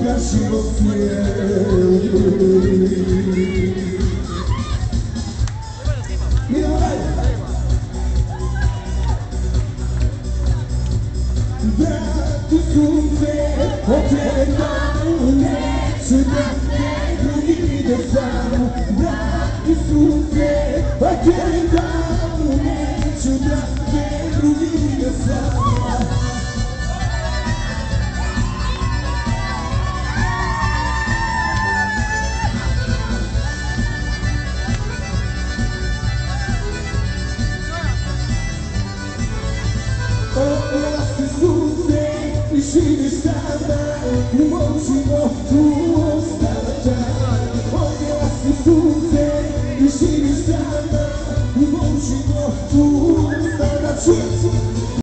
ga život cijeli. Idemo dalje. Da ti sunce od tebe danu, neću da te drugi vide samo. Da ti sunce od tebe danu, neću da te drugi vide samo. Odlazi sunce i živi sada u mom životu ostala. Odlazi sunce i živi sada u mom životu ostala.